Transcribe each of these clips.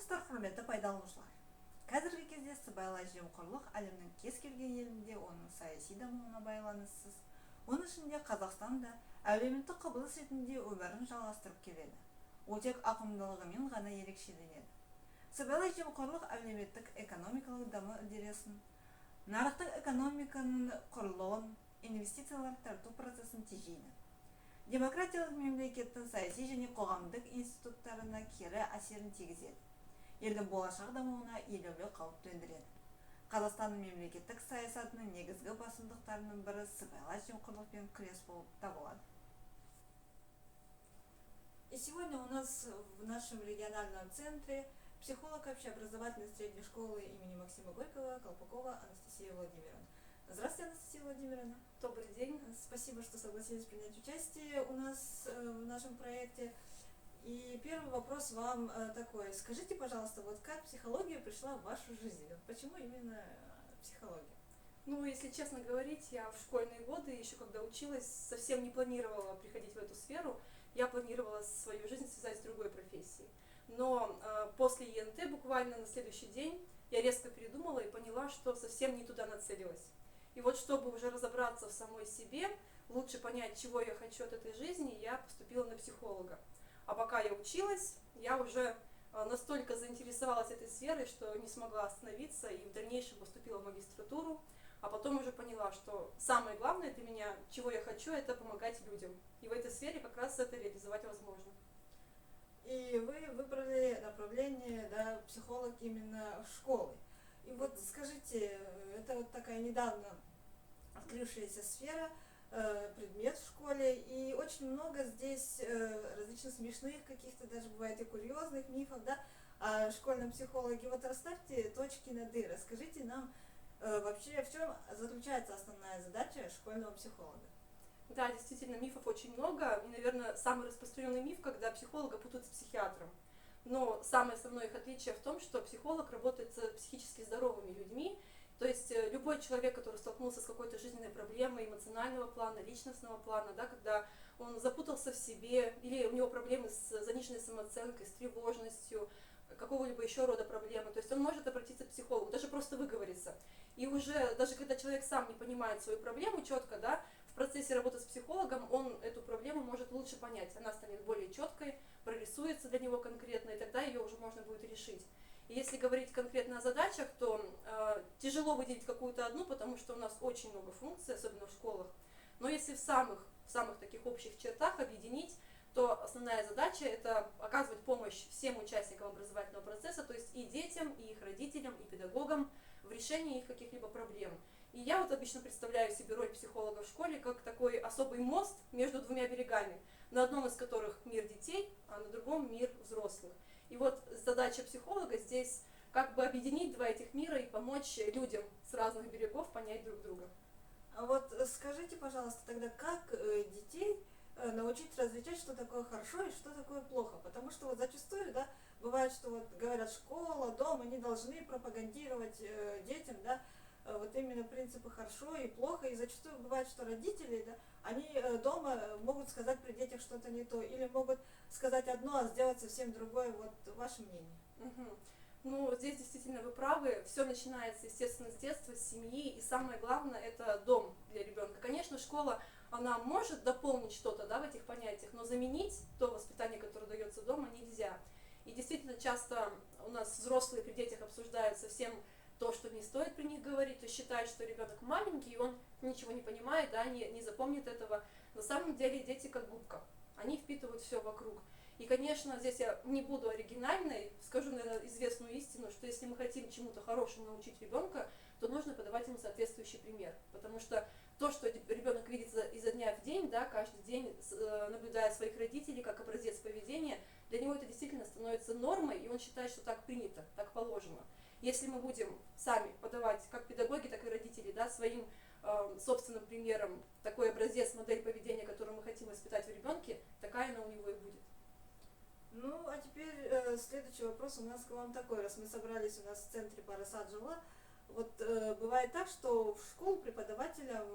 Армысыздар, құрметті пайдаланушылар. Қазіргі кезде сыбайлас жемқорлық әлемнің кез келген елінде оның саяси дамуына байланыссыз, оның ішінде Қазақстанда әлеуметтік құбылыс ретінде өмірін жалғастырып келеді. Ол тек ауқымдылығымен ғана ерекшеленеді. Сыбайлас жемқорлық әлеуметтік экономикалық даму үдерісін, нарықтық экономиканың құрылуын, инвестициялар тарту процесін тежейді. Демократиялық мемлекеттің саяси және қоғамдық институттарына кері әсерін тигізеді. Елдің болашақ дамуына елеулі қауіп төндіреді. Қазақстанның мемлекеттік саясатының негізгі басымдықтарының бірі сыбайлас жемқорлықпен күрес болып табылады. И сегодня у нас в нашем региональном центре психолог общеобразовательной средней школы имени Максима Горького Колпакова Анастасия Владимировна. Здравствуйте, Анастасия Владимировна. Добрый день. Спасибо, что согласились принять участие у нас в нашем проекте. И первый вопрос вам такой. Скажите, пожалуйста, вот как психология пришла в вашу жизнь? Почему именно психология? Ну, если честно говорить, я в школьные годы, еще когда училась, совсем не планировала приходить в эту сферу. Я планировала свою жизнь связать с другой профессией. Но после ЕНТ буквально на следующий день я резко передумала и поняла, что совсем не туда нацелилась. И вот чтобы уже разобраться в самой себе, лучше понять, чего я хочу от этой жизни, я поступила на психолога. А пока я училась, я уже настолько заинтересовалась этой сферой, что не смогла остановиться и в дальнейшем поступила в магистратуру. А потом уже поняла, что самое главное для меня, чего я хочу, это помогать людям. И в этой сфере как раз это реализовать возможно. И вы выбрали направление, да, психолог именно школы. И вот скажите, это вот такая недавно открывшаяся сфера, предмет в школе, и очень много здесь различных смешных каких-то, даже бывает и курьезных мифов, да, о школьном психологе. Вот расставьте точки над «и», расскажите нам вообще, в чем заключается основная задача школьного психолога. Да, действительно, мифов очень много, и, наверное, самый распространенный миф, когда психолога путают с психиатром. Но самое основное их отличие в том, что психолог работает с психически здоровыми людьми, то есть любой человек, который столкнулся с какой-то жизненной проблемой эмоционального плана, личностного плана, да, когда он запутался в себе, или у него проблемы с заниженной самооценкой, с тревожностью, какого-либо еще рода проблемы, то есть он может обратиться к психологу, даже просто выговориться. И уже, даже когда человек сам не понимает свою проблему четко, да, в процессе работы с психологом он эту проблему может лучше понять, она станет более четкой, прорисуется для него конкретно, и тогда ее уже можно будет решить. И если говорить конкретно о задачах, то тяжело выделить какую-то одну, потому что у нас очень много функций, особенно в школах. Но если в самых таких общих чертах объединить, то основная задача – это оказывать помощь всем участникам образовательного процесса, то есть и детям, и их родителям, и педагогам в решении их каких-либо проблем. И я вот обычно представляю себе роль психолога в школе как такой особый мост между двумя берегами, на одном из которых мир детей, а на другом мир взрослых. И вот задача психолога здесь как бы объединить два этих мира и помочь людям с разных берегов понять друг друга. А вот скажите, пожалуйста, тогда как детей научить различать, что такое хорошо и что такое плохо? Потому что вот зачастую, да, бывает, что вот говорят, школа, дом, они должны пропагандировать детям, да, вот именно принципы хорошо и плохо, и зачастую бывает, что родители, да, они дома могут сказать при детях что-то не то, или могут сказать одно, а сделать совсем другое. Вот ваше мнение. Ну, здесь действительно вы правы, все начинается, естественно, с детства, с семьи, и самое главное – это дом для ребенка. Конечно, школа, она может дополнить что-то, да, в этих понятиях, но заменить то воспитание, которое дается дома, нельзя. И действительно, часто у нас взрослые при детях обсуждают совсем то, что не стоит при них говорить, то есть считают, что ребенок маленький, и он ничего не понимает, да, не запомнит этого. На самом деле дети как губка, они впитывают все вокруг. И, конечно, здесь я не буду оригинальной, скажу, наверное, известную истину, что если мы хотим чему-то хорошему научить ребенка, то нужно подавать ему соответствующий пример. Потому что то, что ребенок видит изо дня в день, да, каждый день, наблюдая своих родителей как образец поведения, для него это действительно становится нормой, и он считает, что так принято, так положено. Если мы будем сами подавать, как педагоги, так и родители, да, своим собственным примером такой образец, модель поведения, которую мы хотим воспитать в ребенке, такая она у него и будет. Ну, а теперь следующий вопрос у нас к вам такой, раз мы собрались у нас в центре Парасаджала. Вот бывает так, что в школу преподавателям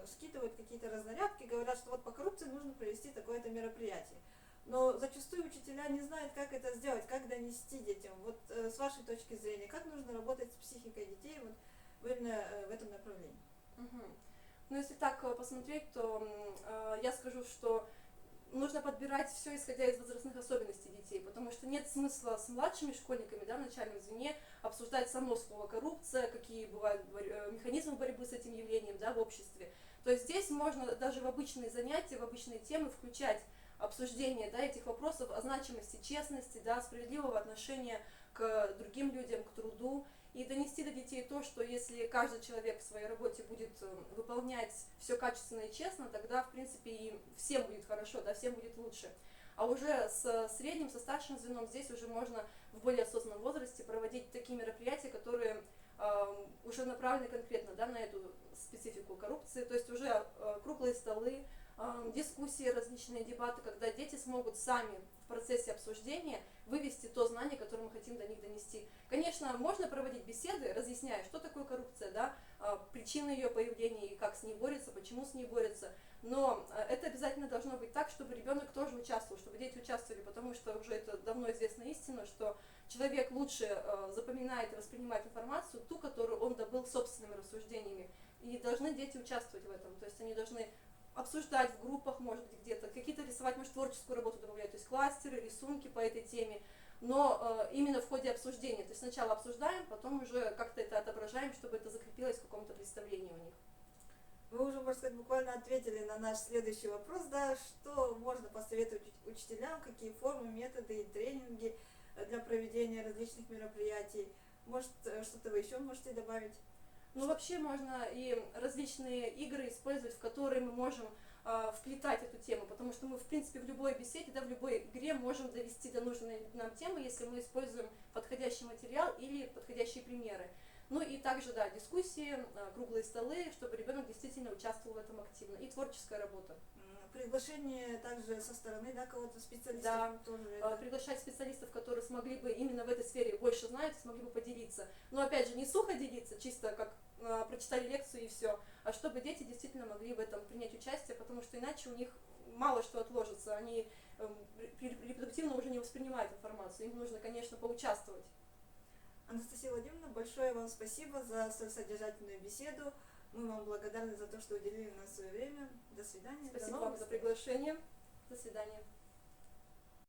скидывают какие-то разнарядки, говорят, что вот по коррупции нужно провести такое-то мероприятие. Но зачастую учителя не знают, как это сделать, как донести детям. Вот с вашей точки зрения, как нужно работать с психикой детей вот именно в этом направлении? Мгм. Ну, если так посмотреть, то я скажу, что нужно подбирать все, исходя из возрастных особенностей детей, потому что нет смысла с младшими школьниками, да, в начальном звене обсуждать само слово коррупция, какие бывают механизмы борьбы с этим явлением, да, в обществе. То есть здесь можно даже в обычные занятия, в обычные темы включать обсуждение, да, этих вопросов о значимости честности, да, справедливого отношения к другим людям, к труду, и донести до детей то, что если каждый человек в своей работе будет выполнять все качественно и честно, тогда, в принципе, и всем будет хорошо, да, всем будет лучше. А уже с средним, со старшим звеном здесь уже можно в более осознанном возрасте проводить такие мероприятия, которые уже направлены конкретно, да, на эту специфику коррупции, то есть уже круглые столы, дискуссии, различные дебаты, когда дети смогут сами в процессе обсуждения вывести то знание, которое мы хотим до них донести. Конечно, можно проводить беседы, разъясняя, что такое коррупция, да, причины ее появления и как с ней борются, почему с ней борются, но это обязательно должно быть так, чтобы ребенок тоже участвовал, чтобы дети участвовали, потому что уже это давно известная истина, что человек лучше запоминает и воспринимает информацию, ту, которую он добыл собственными рассуждениями, и должны дети участвовать в этом, то есть они должны обсуждать в группах, может быть, где-то, какие-то рисовать, может, творческую работу добавлять, то есть кластеры, рисунки по этой теме, но именно в ходе обсуждения, то есть сначала обсуждаем, потом уже как-то это отображаем, чтобы это закрепилось в каком-то представлении у них. Вы уже, можно сказать, буквально ответили на наш следующий вопрос, да, что можно посоветовать учителям, какие формы, методы и тренинги для проведения различных мероприятий. Может, что-то вы еще можете добавить? Ну, вообще можно и различные игры использовать, в которые мы можем вплетать эту тему, потому что мы, в принципе, в любой беседе, да, в любой игре можем довести до нужной нам темы, если мы используем подходящий материал или подходящие примеры. Ну и также, да, дискуссии, круглые столы, чтобы ребенок действительно участвовал в этом активно, и творческая работа. Приглашение также со стороны, да, кого-то специалистов, Да, тоже это. приглашать специалистов, которые смогли бы именно в этой сфере больше знают, смогли бы поделиться. Но опять же, не сухо делиться, чисто как прочитали лекцию и все, а чтобы дети действительно могли в этом принять участие, потому что иначе у них мало что отложится, они репродуктивно уже не воспринимают информацию, им нужно, конечно, поучаствовать. Анастасия Владимировна, большое вам спасибо за столь содержательную беседу. Мы вам благодарны за то, что уделили нам свое время. До свидания. Спасибо вам за приглашение. До свидания.